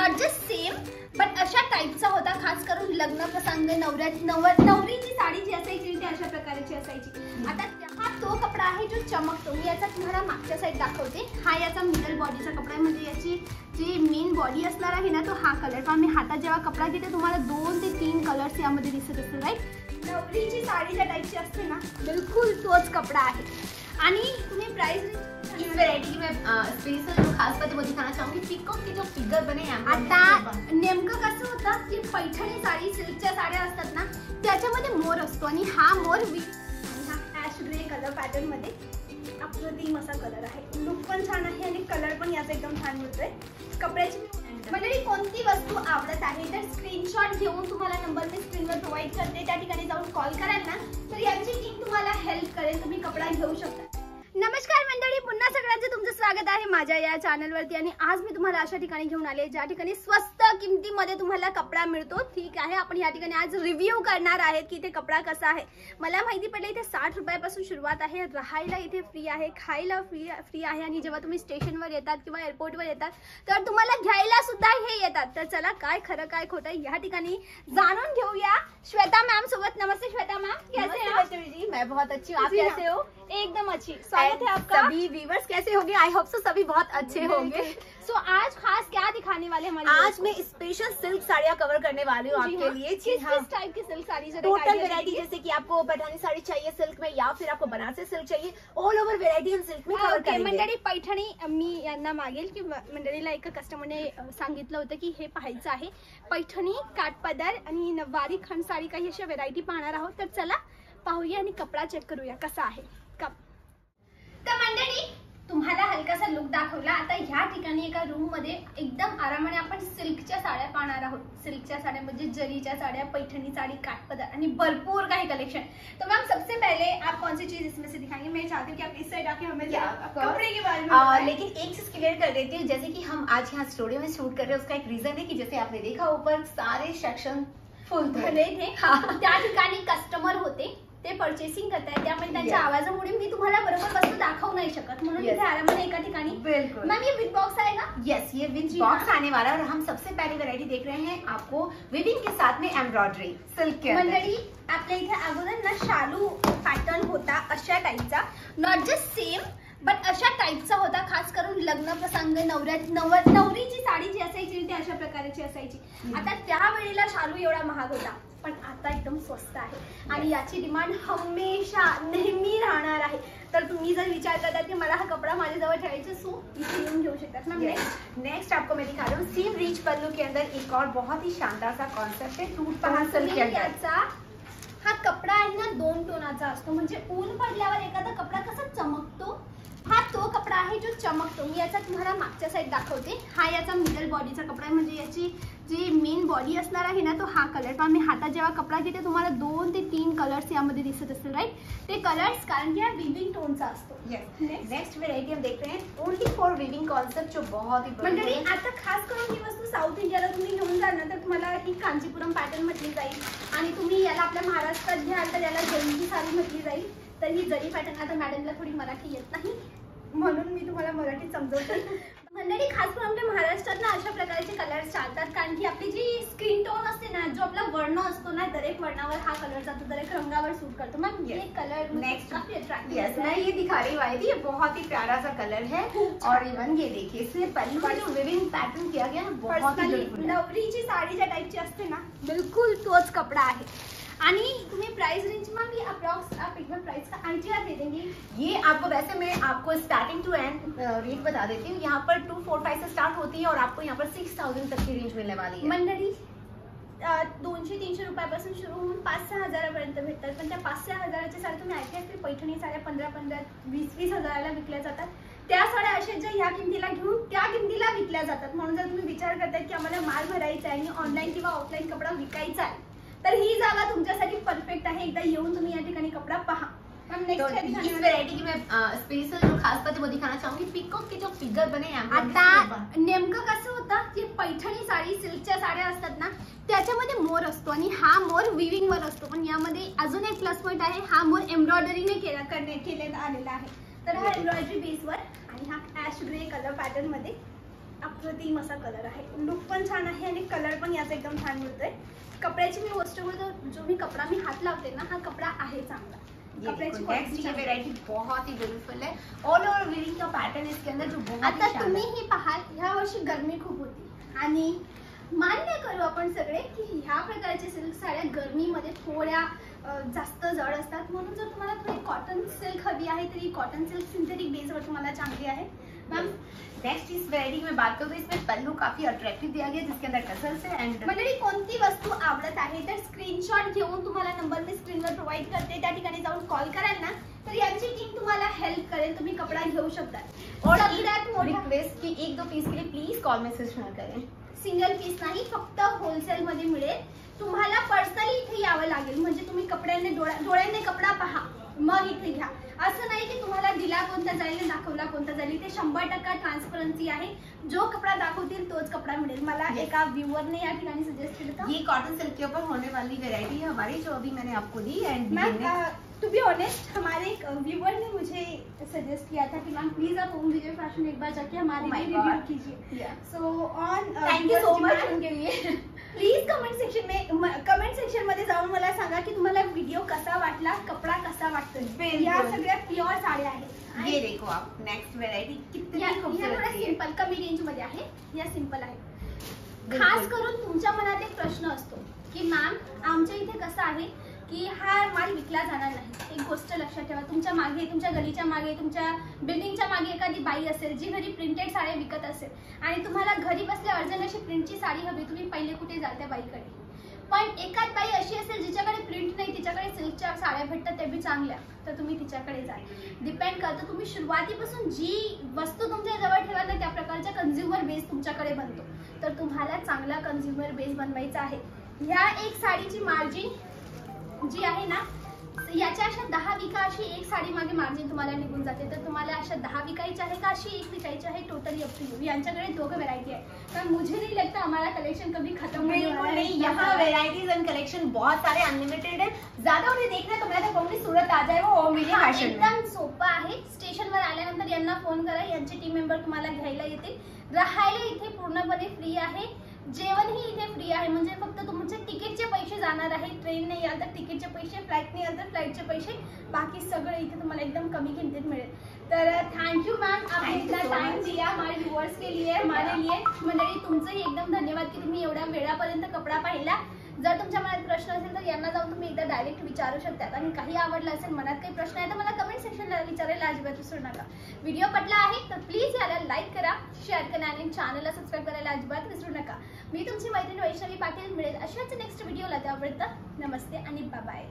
Not just same but अशा टाईपचा होता, खास करून लग्न प्रसंग नवरीची साडी जी असायची ती अशा प्रकारची असायची। आता हा तो कपडा आहे जो चमकतो। मी याचा तुम्हाला मागच्या साईड दाखवते। हा याचा मिडल बॉडीचा कपडा आहे, म्हणजे याची जी मेन बॉडी असणार आहे ना तो हा कलर। पण मी हातात जेव्हा कपडा घेते तुम्हाला 2 ते 3 कलर्स यामध्ये दिसत असतील, राईट। नवरीची साडी ज्या टाईपची असते ना बिलकुल तोच कपडा आहे। आणि तुम्ही प्राइस इस वैरायटी में स्पेशल जो खास बात वो दिखाना चाहूंगी, पिकॉक के जो फिगर बने हैं आता नेमकं कसं होतं की पैठणी साडी सिल्कच्या साड्या असतात ना त्याच्यामध्ये मोर असतो आणि हा मोर हा ॲश ग्रे कलर पॅटर्न मध्ये अप्रतिम असा कलर आहे। लुक पण छान आहे आणि कलर पण याचा एकदम छान मिळतोय। कपड्याची मंडळी कोणती वस्तू आवडत आहे तर स्क्रीनशॉट घेऊन तुम्हाला नंबर मी स्क्रीनवर प्रोव्हाइड करते, त्या ठिकाणी जाऊन कॉल कराल ना तर यांची टीम तुम्हाला हेल्प करेल, तुम्ही कपडा घेऊ शकता। नमस्कार मंडळी, पुन्हा सगळ्यांचं तुमचं स्वागत आहे माझ्या या चॅनलवरती। आणि आज मी तुम्हाला अशा ठिकाणी घेऊन आले ज्या ठिकाणी स्वस्त किमतीमध्ये तुम्हाला कपडा मिळतो। ठीक आहे, आपण या ठिकाणी आज रिव्ह्यू करणार आहेत की इथे कपडा कसा आहे। मला माहिती पडलं इथे 60 रुपयापासून सुरुवात आहे, राहायला इथे फ्री आहे, खायला फ्री आहे आणि जेव्हा तुम्ही स्टेशनवर येतात किंवा एअरपोर्टवर येतात तर तुम्हाला घ्यायला सुद्धा हे येतात। तर चला काय खरं काय खोटं या ठिकाणी जाणून घेऊया श्वेता मॅम सोबत। नमस्ते श्वेता मॅम, कैसे हैं आप? जी मैं बहुत अच्छी हूँ, आप कैसे हो? एकदम अच्छी। स्वागत है आपका। सभी व्यूअर्स कैसे होंगे? आई होप सो सभी बहुत अच्छे होंगे। सो आज खास क्या दिखाने वाले हमारे? आज मैं स्पेशल सिल्क साड़ियाँ कवर करने वाली हूँ आपके लिए। किस टाइप की सिल्क साड़ी? टोटल वेरायटी, जैसे कि आपको पैठानी साड़ी चाहिए सिल्क में या फिर आपको बनारसी सिल्क चाहिए, ऑल ओवर वेरायटी हम सिल्क में कवर करेंगे। मंडळी पैठणी मी यांना मागेल की मंडळीला एका कस्टमरने सांगितलं होतं की हे पाहायचं आहे, पैठणी काठपदर आणि नववारी खंड साडी काही अशा व्हेरायटी पाहणार आहोत। तर चला पाहूया आणि कपडा चेक करूया कसा आहे। तर मंडळी तुम्हाला हलकासा लुक दाखवला। आता ह्या ठिकाणी एका रूम मध्ये एकदम आरामाने आपण सिल्कच्या साड्या पाहणार आहोत। सिल्कच्या साड्या म्हणजे जरीच्या साड्या, पैठणी साड़ी, काठपदर आणि भरपूर काही कलेक्शन। तो मैम सबसे पहले आप कौन सी चीज इसमें से दिखाएंगे? मैं चाहती हूँ कि आप इस साइड आके हमें कपड़े के बारे में लेकिन एक चीज क्लियर कर देती हूँ, जैसे कि हम आज यहाँ स्टूडियो में शूट कर रहे हैं उसका एक रीजन है कि जैसे आपने देखा ऊपर सारे सेक्शन फुल भरले थे। त्या ठिकाणी कस्टमर होते, ते परचेसिंग करतायत, त्यामुळे त्यांच्या आवाजामुळे मी तुम्हाला बरोबर वस्तू दाखवू नाही शकत, म्हणून इथे आरामाने एका ठिकाणी। बिल्कुल मैम ये विद बॉक्स आएगा? यस, ये विद बॉक्स आने वाला है। और हम सबसे पहली वैरायटी देख रहे हैं आपको विविंग के साथ में एम्ब्रॉयडरी सिल्क के अंदर। मंडळी आपल्या इथे अगोदर ना शालू पॅटर्न होता अशा टाईपचा, नॉट जस्ट सेम बट अशा टाईपचा होता, खास करून लग्न प्रसंग नवरीची साडी जी असायची ती अशा प्रकारची असायची। आता त्यावेळेला शालू एवढा महाग होता, पण आता एकदम स्वस्त आहे आणि याची डिमांड हमेशा नेहमी राहणार आहे। तर तुम्ही जर विचार करता की मला हा कपडा माझ्याजवळ ठेवायचा सो इथे येऊन घेऊ शकतात ना। नेक्स्ट आपको मैं दिखा रही हूँ सीम रिच पल्लू के अंदर एक और बहुत ही शानदार सा कॉन्सेप्ट है टू पहाड़ सिल्क के अंदर। हा कपडा आहे ना 2 टोनाचा असतो, म्हणजे ऊन पडल्यावर एखादा कपडा कसा चमकतो, हा तो कपडा आहे जो चमकतो। मी याचा तुम्हाला मागच्या साईड दाखवते। हा याचा मिडल बॉडीचा कपडा आहे, म्हणजे याची जी मेन बॉडी असणार आहे ना तो हा कलर। पण मी हातात जेव्हा कपडा घेते तुम्हाला 2 ते 3 कलर्स यामध्ये दिसत असतील, राईट। ते कलर्स कारण की हा विविंग टोनचा असतो। नेक्स्ट वेरायटी हम देख रहे हैं ओनली फॉर विविंग कॉन्सेप्ट, जो बहुत ही मंडळी आता खास करून ही वस्तू साऊथ इंडियाला तुम्ही घेऊन जाल ना तर तुम्हाला ही कांचीपुरम पॅटर्न म्हटली जाईल आणि तुम्ही याला आपल्या महाराष्ट्रात घ्याल तर याला जरीची साडी म्हटली जाईल। तर ही जरी पॅटर्न, आता मॅडमला थोडी मराठी येत नाही म्हणून मी तुम्हाला मराठी समजवते। मंडळी खास करून आपल्या महाराष्ट्रात ना अशा प्रकारचे कलर्स चालतात, कारण की आपली जी स्किन टोन असते ना, जो आपला वर्ण असतो ना, दरेक वर्णावर हा कलर जातो, दरेक रंगावर सूट करतो। मॅम ये कलर नेक्स्ट काफी अट्रैक्टिव है। मैं ये दिखा रही हूँ, ये बहुत ही प्यारा सा कलर है और इवन ये देखिए इसमें पल्लू का जो विविंग पैटर्न किया गया है बहुत ही ब्यूटीफुल है। नवरीची साडी ज्या टाइपची असते ना बिल्कुल तोच कपडा आहे। आणि तुम्ही प्राइस रेंज में भी अप्रॉक्स आप एक बार प्राइस का आइडिया दे देंगे? ये आपको वैसे मैं आपको स्टार्टिंग टू एंड रेट बता देती हूँ। यहाँ पर 245 से स्टार्ट होती है और आपको यहाँ पर 6000 तक की रेंज मिलने वाली है। मंडळी 200-300 रुपयापासून सुरू होऊन 5-6 हजारापर्यंत भेटतात, पण त्या 5-6 हजाराच्या साड्या तुम्ही ऐकल्या असतील पैठणी साड्या 15-15, 20-20 हजाराला विकल्या जातात। त्या साड्या अशा ज्या ह्या किमतीला घेऊन त्या किमतीला विकल्या जातात। म्हणून जर तुम्ही विचार करताय की आम्हाला माल भरायचा आहे आणि ऑनलाईन किंवा ऑफलाईन कपडा विकायचा आहे तर ही जागा तुमच्यासाठी परफेक्ट आहे। एकदा येऊन तुम्ही या ठिकाणी कपडा पहा। तो इस वैरायटी की मैं स्पेशल जो खास बात है वो दिखाना चाहूंगी, पिकॉक के जो फिगर बने हैं। आता नेमकं कसं होतं की पैठणी साडी सिल्कच्या साड्या असतात ना त्याच्यामध्ये मोर असतो आणि हा मोर विविंग वर असतो, पण यामध्ये अजून एक प्लस पॉइंट आहे, हा मोर एम्ब्रॉयडरीने केलेला आलेला आहे। तर हा एम्ब्रॉयडरी बेसवर आणि हा ॲश ग्रे कलर पॅटर्न मध्ये अप्रतिम असा कलर आहे. लुक पण छान आहे आणि कलर पण याचा एकदम छान मिळतोय. कपड्याची मी गोष्ट बोलतो, जो मी कपडा मी हात लावते ना, हा कपडा आहे चांगला. कपड्याची क्वालिटी ये वेरायटी बहुत ही ब्यूटीफुल है. ऑल ओवर वेयरिंग का पैटर्न इसके अंदर जो बहुत आता तुम्ही ही पाहाल, ह्या वर्षी गरमी खूप होती आणि मान्य करू आपण सगळे की ह्या प्रकारच्या सिल्क साड्या गरमीमध्ये थोड्या जास्त जड असतात. म्हणून जर तुम्हाला थोडी कॉटन सिल्क हवी आहे तरी कॉटन सिल्क सिंथेटिक बेसवर तुम्हाला चांगली आहे. मैम नेक्स्ट इस वैरायटी में बात करूँ तो इसमें पल्लू काफी अट्रैक्टिव दिया गया जिसके अंदर टसल्स है. एंड मंडळी कोणती वस्तू आवडत आहे तर स्क्रीनशॉट घेऊन तुम्हाला नंबर मी स्क्रीनवर प्रोव्हाइड करते, त्या ठिकाणी जाऊन कॉल कराल ना तर यांची टीम तुम्हाला हेल्प करेल, तुम्ही कपडा घेऊ शकता. और रिक्वेस्ट की 1-2 पीस के लिए प्लीज कॉल मैसेज ना करें. सिंगल पीस नाही, फक्त होलसेल मध्ये मिळेल. तुम्हाला पर्सनली इथे यावं लागेल, म्हणजे तुम्ही कपड्याने डोळ्याने कपडा पहा मग इथे घ्या. असं नाही की तुम्हाला दिला कोणता जाईल दाखवला कोणता जाईल. इथे 100% ट्रान्सपरन्सी आहे. जो कपड़ा दाखवतील तोच कपड़ा मिळेल. मला एका व्यूअर ने या ठिकाणी सजेस्ट केलं था. ये कॉटन सिल्क के ऊपर होने वाली वैरायटी है हमारी, जो अभी मैंने आपको दी. एंड टू बी ऑनेस्ट हमारे एक व्यूअर ने मुझे सजेस्ट किया था कि मैम प्लीज आप होम विजय फैशन एक बार जाके हमारे लिए रिव्यू कीजिए. So on thank you so much उनके लिए. प्लीज कमेंट सेक्शन मध्ये जाऊन मला सांगा की तुम्हाला व्हिडिओ कसा वाटला, कपडा कसा वाटतोय. या सगळ्या प्युअर साड्या आहेत. ये देखो आप नेक्स्ट वैरायटी कितनी खूबसूरत है. सिंपल कमी रेंज मध्ये आहे. या सिंपल आहे. खास करून तुमच्या मनात एक प्रश्न असतो की मॅम आमच्या इथे कसं आहे की हा माल विकला जाणार नाही. एक गोष्ट लक्षात ठेवा, तुमच्या मागे, तुमच्या गलीच्या मागे, तुमच्या बिल्डिंगच्या मागे एखादी बाई असेल जी घरी प्रिंटेड साड्या विकत असेल आणि तुम्हाला घरी बसल्या अर्जंट अशी प्रिंटची साडी हवी, तुम्ही पहिले कुठे जाल त्या बाईकडे. पण एखाद बाई अशी असेल जिच्याकडे प्रिंट नाही, तिच्याकडे सिल्कच्या साड्या भेटतात त्या बी चांगल्या, तर तुम्ही तिच्याकडे जाल. डिपेंड करतं तुम्ही सुरुवातीपासून जी वस्तू तुमच्या जवळ ठेवाल ना त्या प्रकारचा कंझ्युमर बेस तुमच्याकडे बनतो. तर तुम्हाला चांगला कंझ्युमर बेस बनवायचा आहे. ह्या एक साडीची मार्जिन जी आहे ना, याच्या अशा 10 विका अशी एक साडी मागे मार्जिन तुम्हाला निघून जाते. तर तुम्हाला अशा 10 विकायची आहे का अशी एक विकायची आहे, टोटली अप टू यू. यांच्याकडे दोघं व्हरायटी आहे. तर मुझे नहीं लगता हमारा कलेक्शन कभी खत्म नहीं. यहाँ वेराइटीज एंड कलेक्शन बहुत सारे अनलिमिटेड है. ज्यादा उन्हें देखना तो मैं तो कहूँगी सूरत आ जाए वो मिली फैशन. एकदम सोपं आहे. स्टेशनवर आल्यानंतर यांना फोन करा, यांचे टीम मेंबर तुम्हाला घ्यायला येतील. राहायला इथे पूर्णपणे फ्री आहे. जेवणही इथे फ्री आहे. म्हणजे फक्त तुमचे तिकीटचे पैसे जाणार आहे. ट्रेन नाही आल तर तिकीटचे पैसे, फ्लाईट नाही आल तर फ्लाईटचे पैसे, बाकी सगळं इथे तुम्हाला एकदम कमी किमतीत मिळेल. तर थँक्यू मॅम, आपने इतना टाइम दिया हमारे व्यूअर्स के लिए, हमारे लिए. मंडळी तुमचंही एकदम धन्यवाद की तुम्ही एवढ्या वेळापर्यंत कपडा पाहिला. जर तुमच्या मनात प्रश्न असेल तर यांना जाऊन तुम्ही एकदा डायरेक्ट विचारू शकतात. आणि काही आवडलं असेल, मनात काही प्रश्न आहे तर मला कमेंट सेक्शनला विचारायला अजिबात विसरू नका. व्हिडिओ पटला आहे तर प्लीज याला लाईक करा, शेअर करा आणि चॅनलला सबस्क्राईब करायला अजिबात विसरू नका. मी तुमची मैत्रीण वैष्णवी पाटील. मिळेल अशाच नेक्स्ट व्हिडिओला. त्यापर्यंत नमस्ते आणि बाय बाय.